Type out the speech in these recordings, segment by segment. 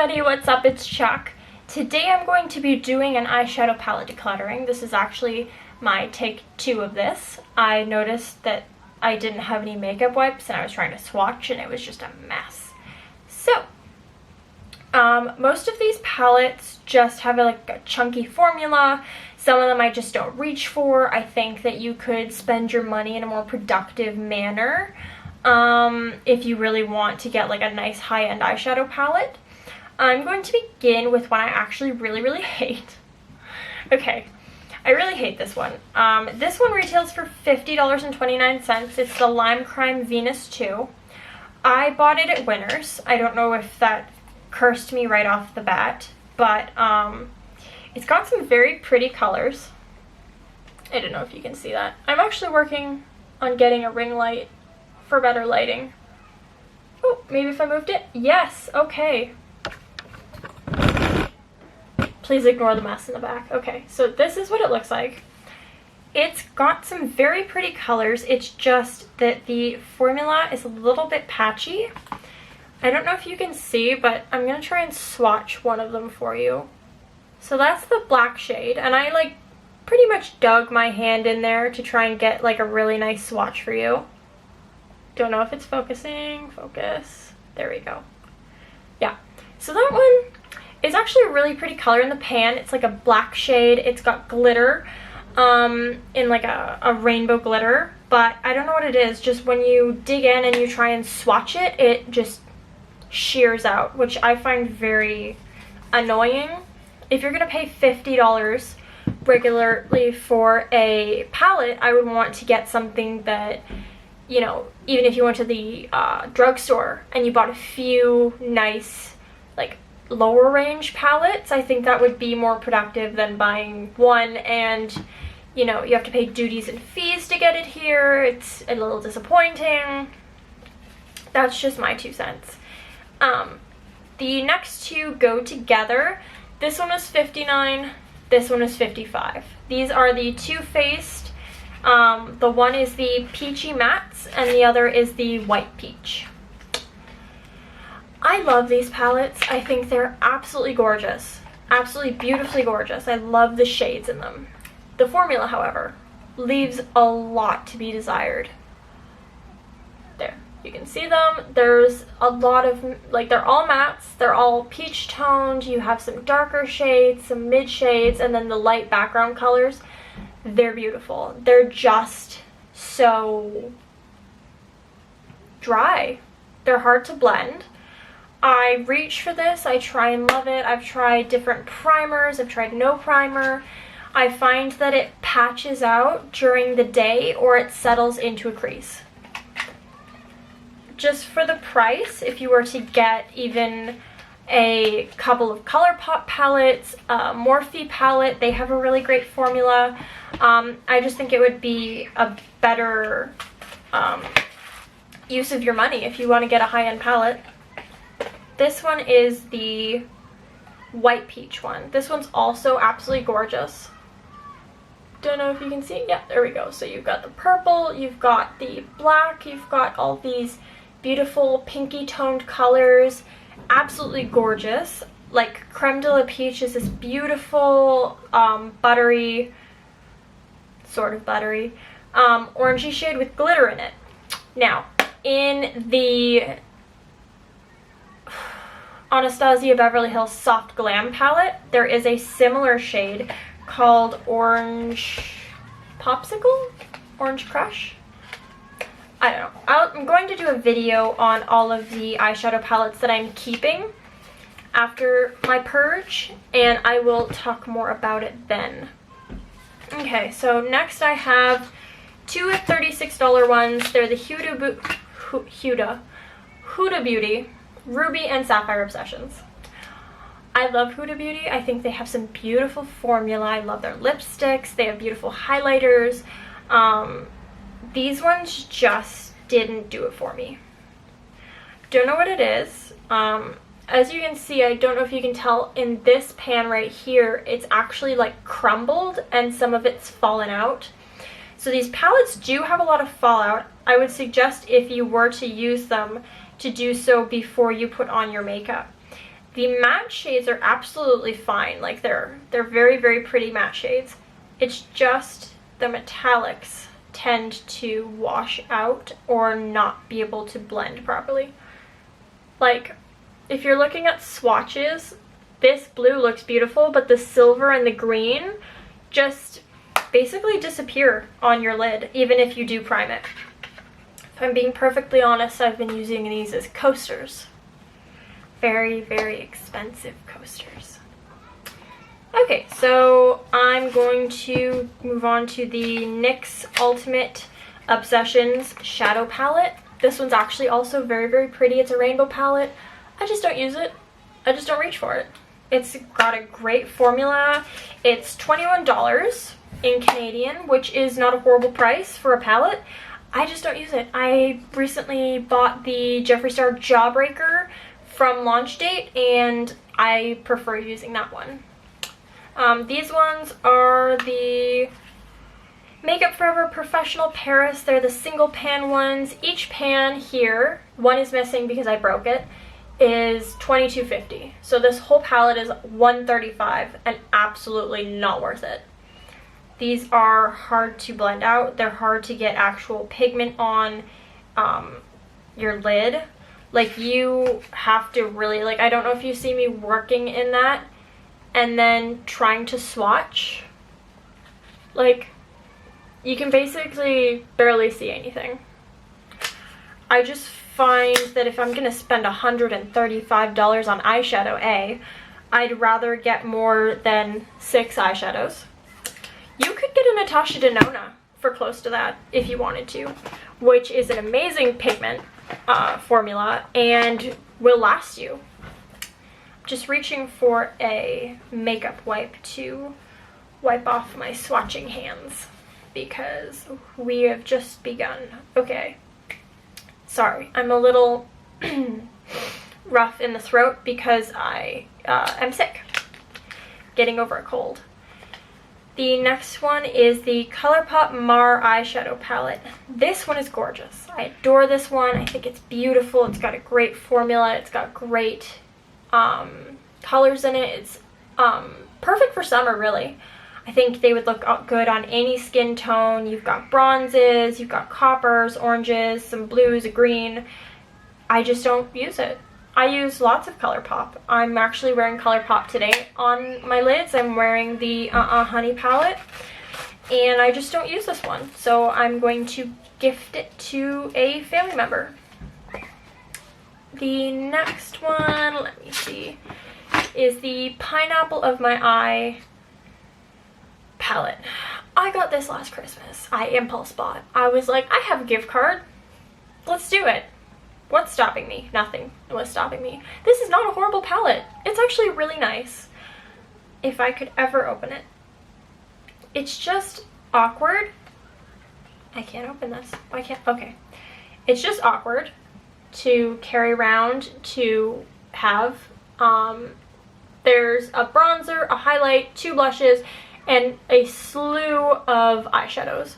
everybody, what's up? It's Chuck. Today I'm going to be doing an eyeshadow palette decluttering. This is actually my take 2 of this. I noticed that I didn't have any makeup wipes and I was trying to swatch and it was just a mess. So, most of these palettes just have a chunky formula. Some of them I just don't reach for. I think that you could spend your money in a more productive manner if you really want to get like a nice high-end eyeshadow palette. I'm going to begin with one I actually really hate. Okay, I really hate this one. This one retails for $50.29. It's the Lime Crime Venus 2. I bought it at Winners. I don't know if that cursed me right off the bat, but it's got some very pretty colors. I don't know if you can see that. I'm actually working on getting a ring light for better lighting. Oh, maybe if I moved it? Yes, okay. Please ignore the mess in the back. Okay, so this is what it looks like. It's got some very pretty colors. It's just that the formula is a little bit patchy. I don't know if you can see, but I'm gonna try and swatch one of them for you. So that's the black shade, and I like pretty much dug my hand in there to try and get like a really nice swatch for you. Don't know if it's focusing. Focus. There we go. Yeah. So that one is actually a really pretty color in the pan. It's like a black shade. It's got glitter in like a rainbow glitter. But I don't know what it is. Just when you dig in and you try and swatch it, it just shears out, which I find very annoying. If you're going to pay $50 regularly for a palette, I would want to get something that, you know, even if you went to the drugstore and you bought a few nice, like, lower range palettes, I think that would be more productive than buying one and, you know, you have to pay duties and fees to get it here. It's a little disappointing. That's just my 2 cents. The next two go together. This one is $59, this one is $55. These are the Too Faced. The one is the Peachy Mattes and the other is the White Peach. I love these palettes. I think they're absolutely gorgeous. Absolutely beautifully gorgeous. I love the shades in them. The formula, however, leaves a lot to be desired. There, you can see them. There's a lot of, like, they're all mattes. They're all peach toned. You have some darker shades, some mid shades, and then the light background colors. They're beautiful. They're just so dry. They're hard to blend. I reach for this. I try and love it. I've tried different primers. I've tried no primer. I find that it patches out during the day or it settles into a crease. Just for the price, if you were to get even a couple of ColourPop palettes, Morphe palette, they have a really great formula. I just think it would be a better use of your money if you want to get a high-end palette. This one is the White Peach one. This one's also absolutely gorgeous. Don't know if you can see. Yeah, there we go. So you've got the purple, you've got the black, you've got all these beautiful pinky toned colors. Absolutely gorgeous. Like Creme de la Peach is this beautiful buttery, sort of buttery, orangey shade with glitter in it. Now, in the Anastasia Beverly Hills Soft Glam palette, there is a similar shade called Orange Popsicle? Orange Crush? I don't know. I'm going to do a video on all of the eyeshadow palettes that I'm keeping after my purge, and I will talk more about it then. Okay, so next I have two $36 ones. They're the Huda Beauty Ruby and Sapphire Obsessions. I love Huda Beauty. I think they have some beautiful formula. I love their lipsticks. They have beautiful highlighters. These ones just didn't do it for me. Don't know what it is. As you can see, I don't know if you can tell, in this pan right here, it's actually like crumbled and some of it's fallen out. So these palettes do have a lot of fallout. I would suggest if you were to use them to do so before you put on your makeup. The matte shades are absolutely fine. Like they're very, very pretty matte shades. It's just the metallics tend to wash out or not be able to blend properly. Like, if you're looking at swatches, this blue looks beautiful, but the silver and the green just basically disappear on your lid, even if you do prime it. If I'm being perfectly honest, I've been using these as coasters. Very, very expensive coasters. Okay, so I'm going to move on to the NYX Ultimate Obsessions Shadow Palette. This one's actually also very, very pretty. It's a rainbow palette. I just don't use it. I just don't reach for it. It's got a great formula. It's $21 in Canadian, which is not a horrible price for a palette. I just don't use it. I recently bought the Jeffree Star Jawbreaker from launch date, and I prefer using that one. These ones are the Makeup Forever Professional Paris. They're the single pan ones. Each pan here, one is missing because I broke it, is $22.50. So this whole palette is $135 and absolutely not worth it. These are hard to blend out. They're hard to get actual pigment on your lid. Like, you have to really, like, I don't know if you see me working in that and then trying to swatch. Like, you can basically barely see anything. I just find that if I'm gonna spend $135 on eyeshadow, I'd rather get more than 6 eyeshadows. You could get a Natasha Denona for close to that if you wanted to, which is an amazing pigment formula and will last you. Just reaching for a makeup wipe to wipe off my swatching hands because we have just begun. Okay, sorry, I'm a little rough in the throat because I am sick, getting over a cold. The next one is the ColourPop Mar eyeshadow palette. This one is gorgeous. I adore this one. I think it's beautiful. It's got a great formula. It's got great colors in it. It's perfect for summer, really. I think they would look good on any skin tone. You've got bronzes, you've got coppers, oranges, some blues, a green. I just don't use it. I use lots of ColourPop. I'm actually wearing ColourPop today on my lids. I'm wearing the Honey palette, and I just don't use this one. So I'm going to gift it to a family member. The next one, let me see, is the Pineapple of My Eye palette. I got this last Christmas. I impulse bought. I was like, I have a gift card. Let's do it. What's stopping me? Nothing was stopping me. This is not a horrible palette. It's actually really nice. If I could ever open it. It's just awkward. I can't open this. I can't. Okay. It's just awkward to carry around, to have. There's a bronzer, a highlight, 2 blushes, and a slew of eyeshadows.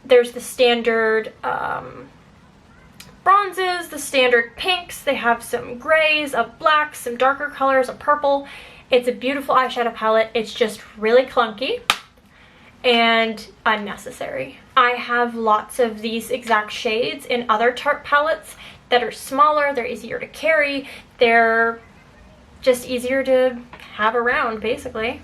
There's the standard bronzes, the standard pinks. They have some grays, a black, some darker colors, a purple. It's a beautiful eyeshadow palette. It's just really clunky and unnecessary. I have lots of these exact shades in other Tarte palettes that are smaller, they're easier to carry, they're just easier to have around, basically.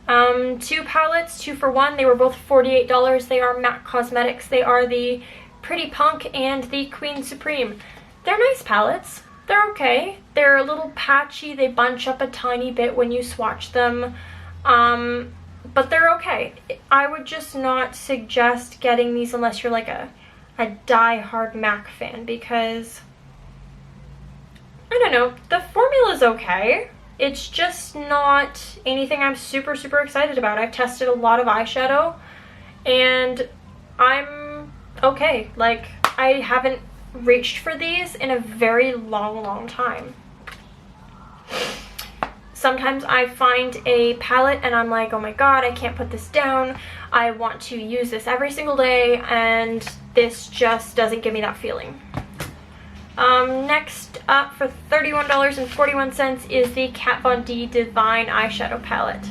2 palettes, 2 for 1. They were both $48. They are MAC Cosmetics. They are the Pretty Punk and the Queen Supreme. They're nice palettes. They're okay. They're a little patchy. They bunch up a tiny bit when you swatch them. But they're okay. I would just not suggest getting these unless you're like a die-hard MAC fan, because I don't know, the formula's okay. It's just not anything I'm super, super excited about. I've tested a lot of eyeshadow and I'm okay. Like, I haven't reached for these in a very long, long time. Sometimes I find a palette and I'm like, oh my god, I can't put this down. I want to use this every single day, and this just doesn't give me that feeling. Next up for $31.41 is the Kat Von D Divine Eyeshadow Palette.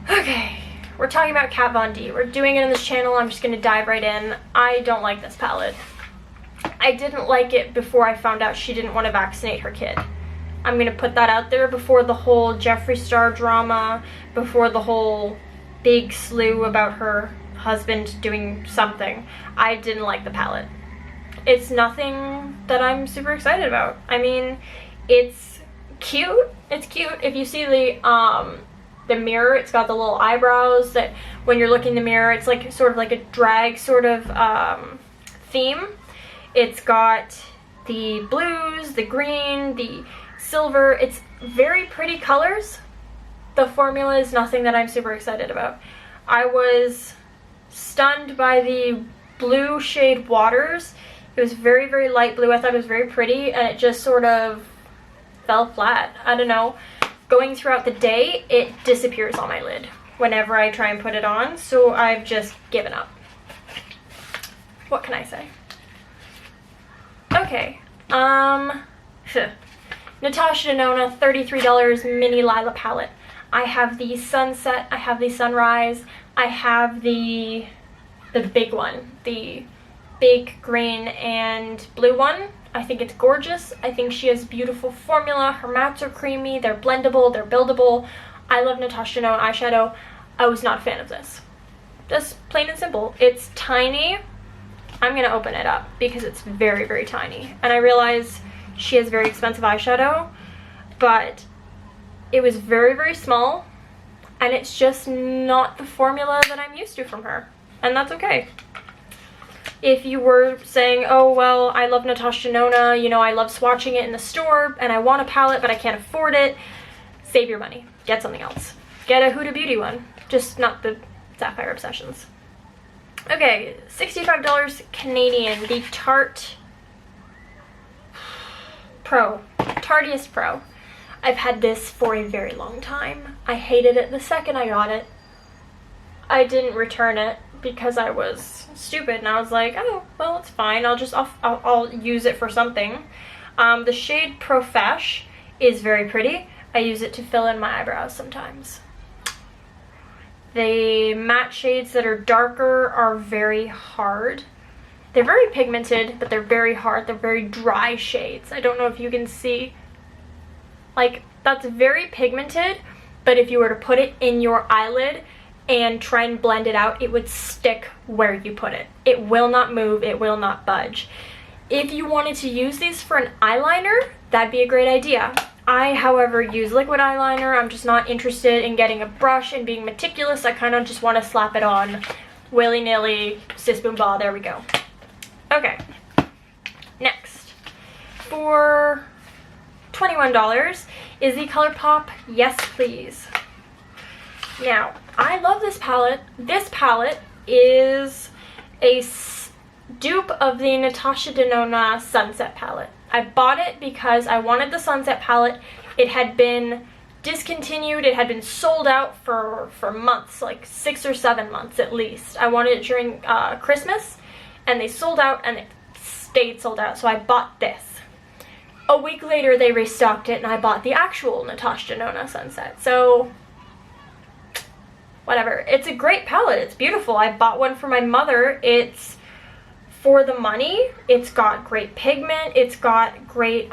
Okay, we're talking about Kat Von D. We're doing it on this channel. I'm just going to dive right in. I don't like this palette. I didn't like it before I found out she didn't want to vaccinate her kid. I'm going to put that out there before the whole Jeffree Star drama, before the whole big slew about her husband doing something. I didn't like the palette. It's nothing that I'm super excited about. I mean, it's cute. It's cute. If you see the mirror, it's got the little eyebrows that when you're looking in the mirror, it's like sort of like a drag sort of theme. It's got the blues, the green, the silver. It's very pretty colors. The formula is nothing that I'm super excited about. I was stunned by the blue shade Waters. It was very, very light blue. I thought it was very pretty, and it just sort of fell flat. I don't know. Going throughout the day, it disappears on my lid whenever I try and put it on, so I've just given up. What can I say? Okay, Natasha Denona, $33 mini Lila palette. I have the Sunset, I have the Sunrise, I have the big one, the big green and blue one. I think it's gorgeous. I think she has beautiful formula. Her mattes are creamy, they're blendable, they're buildable. I love Natasha Denona eyeshadow. I was not a fan of this. Just plain and simple. It's tiny. I'm gonna open it up because it's very, very tiny. And I realize she has very expensive eyeshadow, but it was very, very small, and it's just not the formula that I'm used to from her, and that's okay. If you were saying, oh, well, I love Natasha Denona, you know, I love swatching it in the store, and I want a palette, but I can't afford it, save your money. Get something else. Get a Huda Beauty one, just not the Sapphire Obsessions. Okay, $65 Canadian, the Tarte Pro, Tarteist Pro. I've had this for a very long time. I hated it the second I got it. I didn't return it because I was stupid, and I was like, oh, well, it's fine. I'll use it for something. The shade Profesh is very pretty. I use it to fill in my eyebrows sometimes. The matte shades that are darker are very hard. They're very pigmented, but they're very hard. They're very dry shades. I don't know if you can see. Like, that's very pigmented, but if you were to put it in your eyelid and try and blend it out, it would stick where you put it. It will not move, it will not budge. If you wanted to use these for an eyeliner, that'd be a great idea. I, however, use liquid eyeliner. I'm just not interested in getting a brush and being meticulous. I kind of just want to slap it on willy-nilly, sis boom ba, there we go. Okay, next, for $21 is the ColourPop Yes Please. Now, I love this palette. This palette is a dupe of the Natasha Denona Sunset palette. I bought it because I wanted the Sunset palette. It had been discontinued. It had been sold out for months, like 6 or 7 months at least. I wanted it during Christmas, and they sold out, and it stayed sold out, so I bought this. A week later, they restocked it, and I bought the actual Natasha Denona Sunset. So, whatever. It's a great palette. It's beautiful. I bought one for my mother. It's for the money. It's got great pigment. It's got great,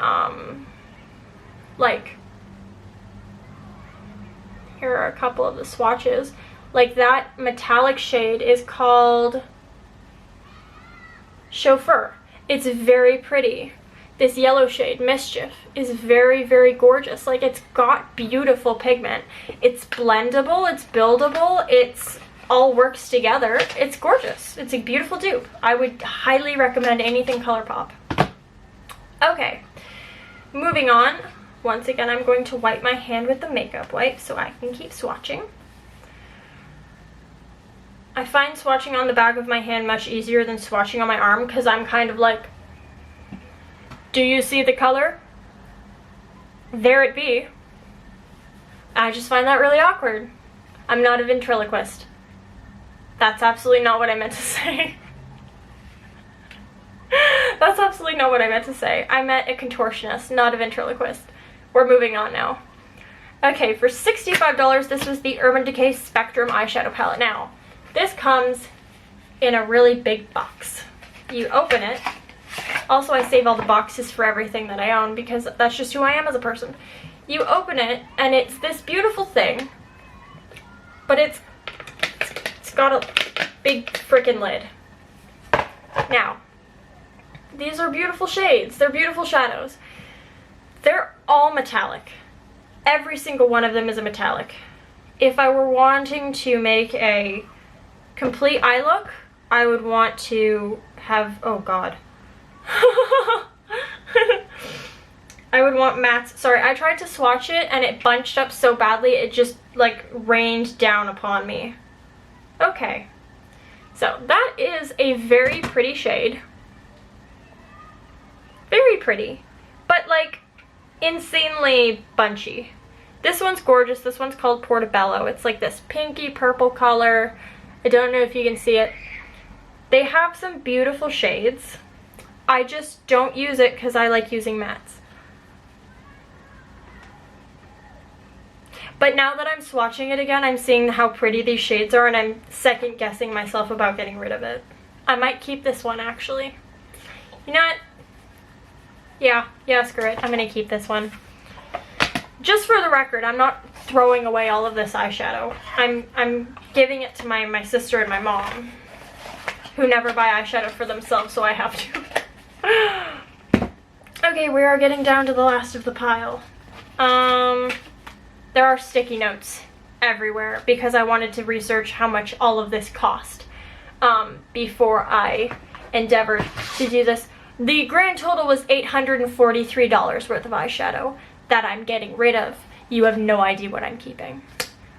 like, here are a couple of the swatches. Like, that metallic shade is called Chauffeur. It's very pretty. This yellow shade, Mischief, is very, very gorgeous. Like, it's got beautiful pigment. It's blendable, it's buildable, it's all works together. It's gorgeous. It's a beautiful dupe. I would highly recommend anything ColourPop. Okay, moving on. Once again, I'm going to wipe my hand with the makeup wipe so I can keep swatching. I find swatching on the back of my hand much easier than swatching on my arm because I'm kind of like, do you see the color? There it be. I just find that really awkward. I'm not a ventriloquist. That's absolutely not what I meant to say. That's absolutely not what I meant to say. I meant a contortionist, not a ventriloquist. We're moving on now. Okay, for $65, this was the Urban Decay Spectrum eyeshadow palette. Now, this comes in a really big box. You open it. Also, I save all the boxes for everything that I own because that's just who I am as a person. You open it, and it's this beautiful thing, but it's got a big freaking lid. Now, these are beautiful shades. They're beautiful shadows. They're all metallic. Every single one of them is a metallic. If I were wanting to make a complete eye look, I would want to have, oh god. I would want mattes. Sorry, I tried to swatch it and it bunched up so badly it just like rained down upon me. Okay. So that is a very pretty shade. Very pretty. But like insanely bunchy. This one's gorgeous. This one's called Portobello. It's like this pinky purple color. I don't know if you can see it. They have some beautiful shades. I just don't use it because I like using mattes. But now that I'm swatching it again, I'm seeing how pretty these shades are and I'm second guessing myself about getting rid of it. I might keep this one actually. You know what? Yeah, screw it. I'm gonna keep this one. Just for the record, I'm not throwing away all of this eyeshadow. I'm giving it to my sister and my mom, who never buy eyeshadow for themselves, so I have to. Okay, we are getting down to the last of the pile. There are sticky notes everywhere because I wanted to research how much all of this cost before I endeavored to do this. The grand total was $843 worth of eyeshadow that I'm getting rid of. You have no idea what I'm keeping.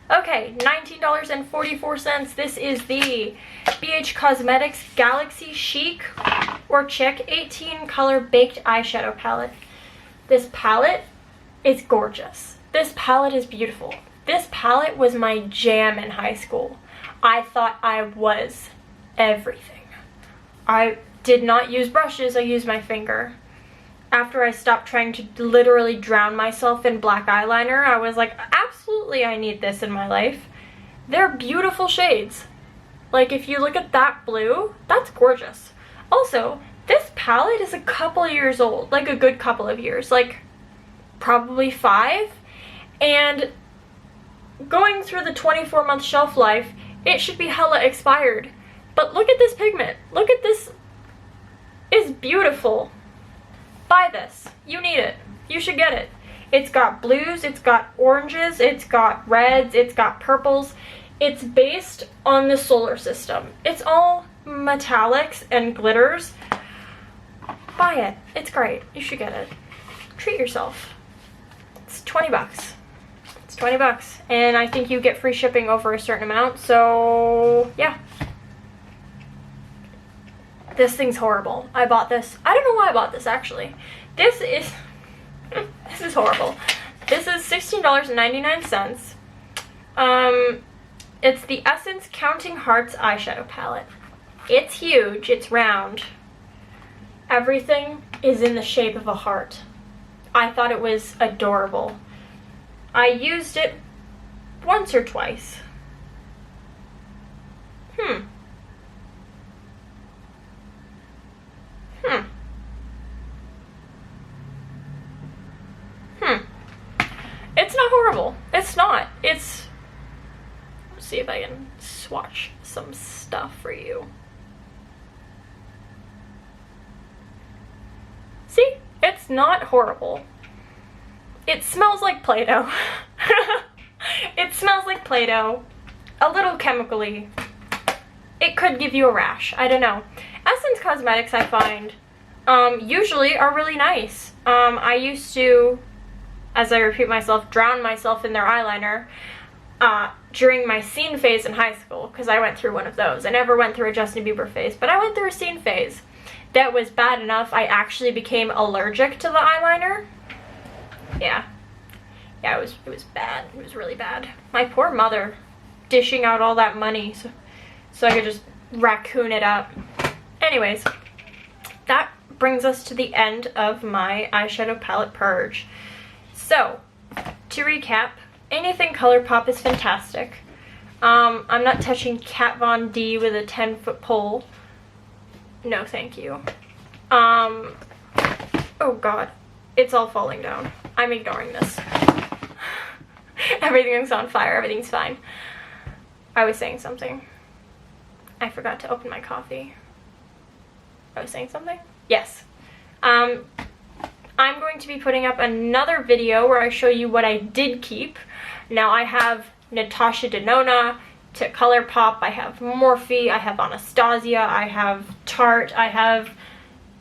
Okay, $19.44. This is the BH Cosmetics Galaxy Chic or Chic 18 color baked eyeshadow palette. This palette is gorgeous. This palette is beautiful. This palette was my jam in high school. I thought I was everything. I did not use brushes, I used my finger. After I stopped trying to literally drown myself in black eyeliner, I was like, absolutely I need this in my life. They're beautiful shades. Like if you look at that blue, that's gorgeous. Also, this palette is a couple of years old, like a good couple of years, like probably 5. And going through the 24-month shelf life, it should be hella expired. But look at this pigment. Look at this. It's beautiful. Buy this. You need it. You should get it. It's got blues, it's got oranges, it's got reds, it's got purples. It's based on the solar system. It's all metallics and glitters. Buy it. It's great. You should get it. Treat yourself. It's 20 bucks. It's 20 bucks. And I think you get free shipping over a certain amount. So, yeah. This thing's horrible. I bought this. I don't know why I bought this, actually. This is... this is horrible. This is $16.99. It's the Essence Counting Hearts eyeshadow palette. It's huge. It's round. Everything is in the shape of a heart. I thought it was adorable. I used it once or twice. It's not horrible. It's not. It's... Let's see if I can swatch some stuff for you. See? It's not horrible. It smells like Play-Doh. It smells like Play-Doh. A little chemically. It could give you a rash. I don't know. Essence Cosmetics, I find, usually are really nice. I used to, as I repeat myself, drown myself in their eyeliner during my scene phase in high school, because I went through one of those. I never went through a Justin Bieber phase, but I went through a scene phase that was bad enough I actually became allergic to the eyeliner. Yeah, it was bad. It was really bad. My poor mother, dishing out all that money so I could just raccoon it up. Anyways, that brings us to the end of my eyeshadow palette purge. So, to recap, anything ColourPop is fantastic. I'm not touching Kat Von D with a 10-foot pole. No, thank you. Oh god, it's all falling down. I'm ignoring this. Everything's on fire, everything's fine. I was saying something. I forgot to open my coffee. I was saying something? Yes. I'm going to be putting up another video where I show you what I did keep. Now I have Natasha Denona to ColourPop, I have Morphe, I have Anastasia, I have Tarte, I have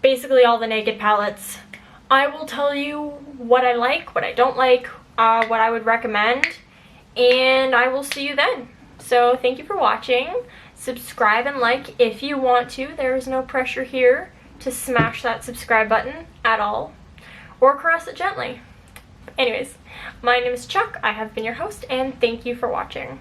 basically all the Naked palettes. I will tell you what I like, what I don't like, what I would recommend, and I will see you then. So thank you for watching. Subscribe and like if you want to. There is no pressure here to smash that subscribe button at all, or caress it gently. Anyways, my name is Chuck, I have been your host, and thank you for watching.